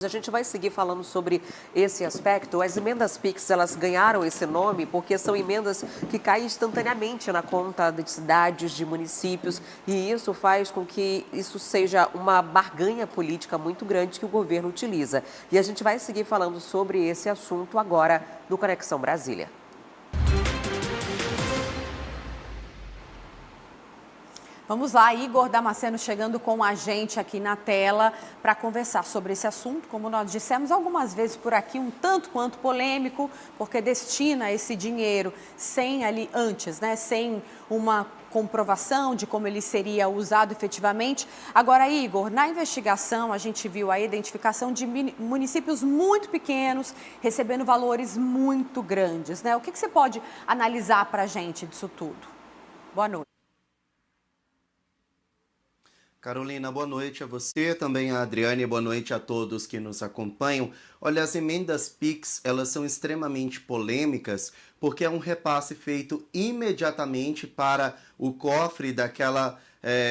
A gente vai seguir falando sobre esse aspecto. As emendas PIX, elas ganharam esse nome porque são emendas que caem instantaneamente na conta de cidades, de municípios, e isso faz com que isso seja uma barganha política muito grande que o governo utiliza. E a gente vai seguir falando sobre esse assunto agora no Conexão Brasília. Vamos lá, Igor Damasceno chegando com a gente aqui na tela para conversar sobre esse assunto. Como nós dissemos algumas vezes por aqui, um tanto quanto polêmico, porque destina esse dinheiro sem ali antes, né, sem uma comprovação de como ele seria usado efetivamente. Agora, Igor, na investigação a gente viu a identificação de municípios muito pequenos recebendo valores muito grandes, né? O que você pode analisar para a gente disso tudo? Boa noite. Carolina, boa noite a você, também a Adriane, boa noite a todos que nos acompanham. Olha, as emendas PIX, elas são extremamente polêmicas porque é um repasse feito imediatamente para o cofre daquela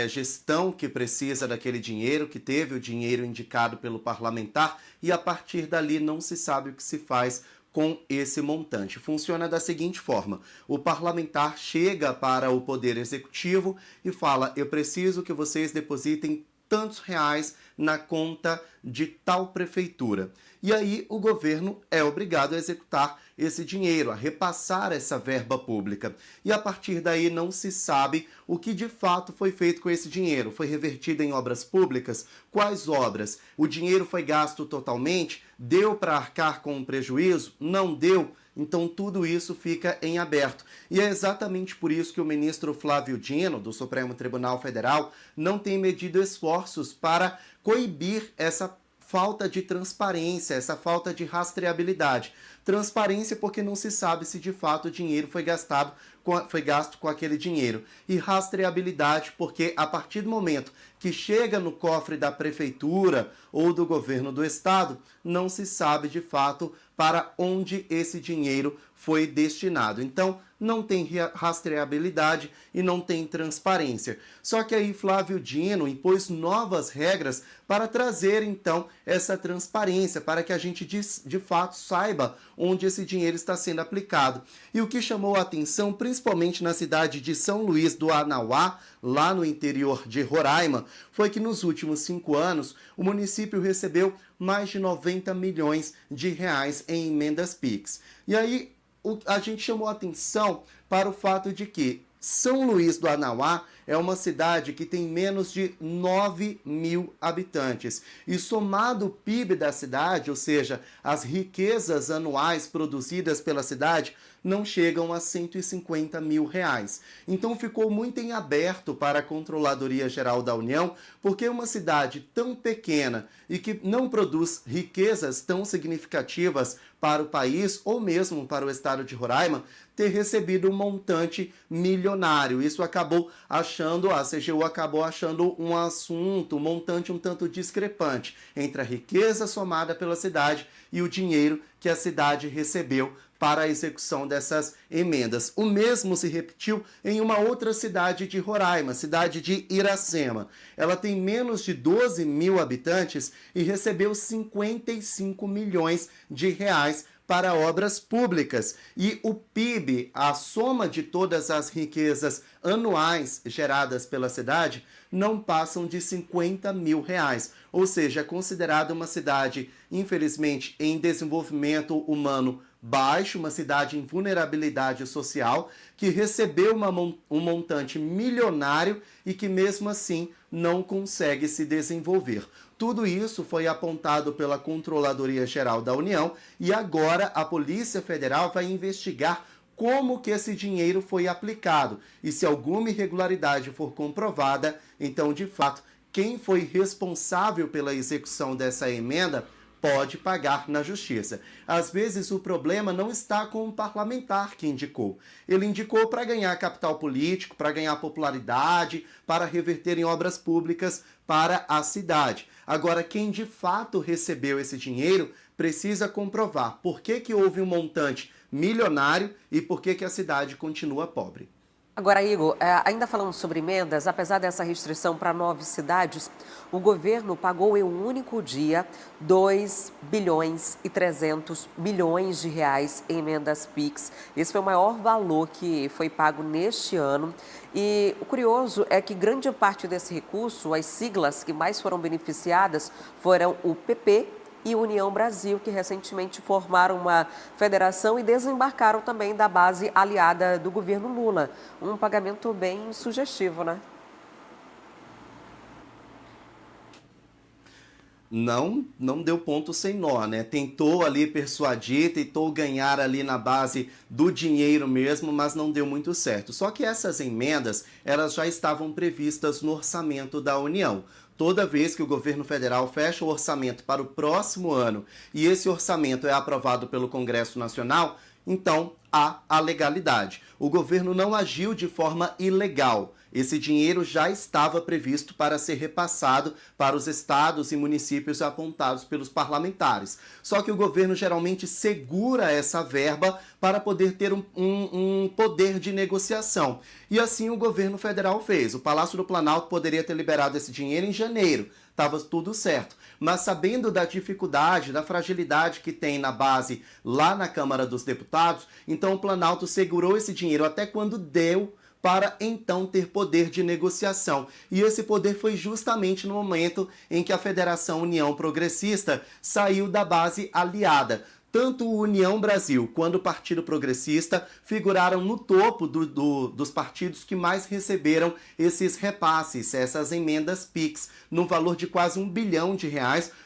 gestão que precisa daquele dinheiro, que teve o dinheiro indicado pelo parlamentar, e a partir dali não se sabe o que se faz com esse montante. Funciona da seguinte forma: o parlamentar chega para o Poder Executivo e fala: eu preciso que vocês depositem tantos reais na conta de tal prefeitura. E aí o governo é obrigado a executar esse dinheiro, a repassar essa verba pública. E a partir daí não se sabe o que de fato foi feito com esse dinheiro. Foi revertido em obras públicas? Quais obras? O dinheiro foi gasto totalmente? Deu para arcar com um prejuízo? Não deu? Então tudo isso fica em aberto. E é exatamente por isso que o ministro Flávio Dino, do Supremo Tribunal Federal, não tem medido esforços para coibir essa falta de transparência, essa falta de rastreabilidade. Transparência porque não se sabe se de fato o dinheiro foi gasto com aquele dinheiro. E rastreabilidade porque a partir do momento que chega no cofre da prefeitura ou do governo do estado, não se sabe de fato para onde esse dinheiro foi destinado. Então, não tem rastreabilidade e não tem transparência. Só que aí Flávio Dino impôs novas regras para trazer, então, essa transparência, para que a gente de fato saiba onde esse dinheiro está sendo aplicado. E o que chamou a atenção, principalmente na cidade de São Luís do Anauá, lá no interior de Roraima, foi que nos últimos 5 anos o município recebeu mais de 90 milhões de reais em emendas PIX. E aí a gente chamou a atenção para o fato de que São Luís do Anauá é uma cidade que tem menos de 9 mil habitantes. E somado o PIB da cidade, ou seja, as riquezas anuais produzidas pela cidade, não chegam a 150 mil reais. Então ficou muito em aberto para a Controladoria Geral da União, porque uma cidade tão pequena e que não produz riquezas tão significativas para o país ou mesmo para o estado de Roraima, ter recebido um montante milionário. Isso acabou achando, a CGU acabou achando um assunto, um montante um tanto discrepante entre a riqueza somada pela cidade e o dinheiro que a cidade recebeu para a execução dessas emendas. O mesmo se repetiu em uma outra cidade de Roraima, cidade de Iracema. Ela tem menos de 12 mil habitantes e recebeu 55 milhões de reais para obras públicas. E o PIB, a soma de todas as riquezas anuais geradas pela cidade, não passam de 50 mil reais. Ou seja, é considerada uma cidade, infelizmente, em desenvolvimento humano baixo, uma cidade em vulnerabilidade social, que recebeu um montante milionário e que mesmo assim não consegue se desenvolver. Tudo isso foi apontado pela Controladoria Geral da União e agora a Polícia Federal vai investigar como que esse dinheiro foi aplicado. E se alguma irregularidade for comprovada, então, de fato, quem foi responsável pela execução dessa emenda pode pagar na justiça. Às vezes o problema não está com o parlamentar que indicou. Ele indicou para ganhar capital político, para ganhar popularidade, para reverter em obras públicas para a cidade. Agora, quem de fato recebeu esse dinheiro precisa comprovar por que houve um montante milionário e por que a cidade continua pobre. Agora, Igor, ainda falando sobre emendas, apesar dessa restrição para 9 cidades, o governo pagou em um único dia 2 bilhões e 300 milhões de reais em emendas PIX. Esse foi o maior valor que foi pago neste ano. E o curioso é que grande parte desse recurso, as siglas que mais foram beneficiadas foram o PP e União Brasil, que recentemente formaram uma federação e desembarcaram também da base aliada do governo Lula. Um pagamento bem sugestivo, né? Não deu ponto sem nó, né? Tentou ali persuadir, tentou ganhar ali na base do dinheiro mesmo, mas não deu muito certo. Só que essas emendas, elas já estavam previstas no orçamento da União. Toda vez que o governo federal fecha o orçamento para o próximo ano e esse orçamento é aprovado pelo Congresso Nacional, então há a legalidade. O governo não agiu de forma ilegal. Esse dinheiro já estava previsto para ser repassado para os estados e municípios apontados pelos parlamentares. Só que o governo geralmente segura essa verba para poder ter um poder de negociação. E assim o governo federal fez. O Palácio do Planalto poderia ter liberado esse dinheiro em janeiro. Estava tudo certo. Mas sabendo da dificuldade, da fragilidade que tem na base lá na Câmara dos Deputados, então o Planalto segurou esse dinheiro até quando deu para então ter poder de negociação. E esse poder foi justamente no momento em que a Federação União Progressista saiu da base aliada. Tanto o União Brasil quanto o Partido Progressista figuraram no topo dos partidos que mais receberam esses repasses, essas emendas PIX, no valor de quase R$1 bilhão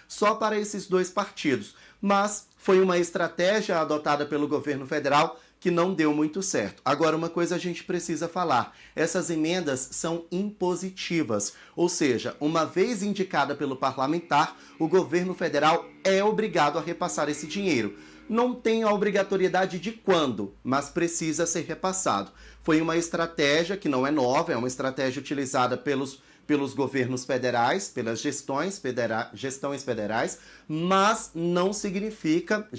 só para esses dois partidos. Mas foi uma estratégia adotada pelo governo federal que não deu muito certo. Agora, uma coisa a gente precisa falar. Essas emendas são impositivas, ou seja, uma vez indicada pelo parlamentar, o governo federal é obrigado a repassar esse dinheiro. Não tem a obrigatoriedade de quando, mas precisa ser repassado. Foi uma estratégia que não é nova, é uma estratégia utilizada pelos governos federais, pelas gestões federais, mas não significa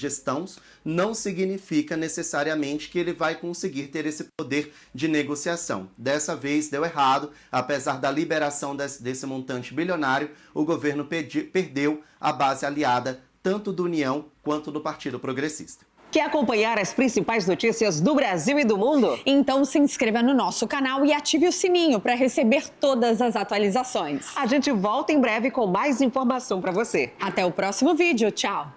necessariamente que ele vai conseguir ter esse poder de negociação. Dessa vez deu errado, apesar da liberação desse montante bilionário, o governo perdeu a base aliada tanto do União quanto do Partido Progressista. Quer acompanhar as principais notícias do Brasil e do mundo? Então se inscreva no nosso canal e ative o sininho para receber todas as atualizações. A gente volta em breve com mais informação para você. Até o próximo vídeo. Tchau!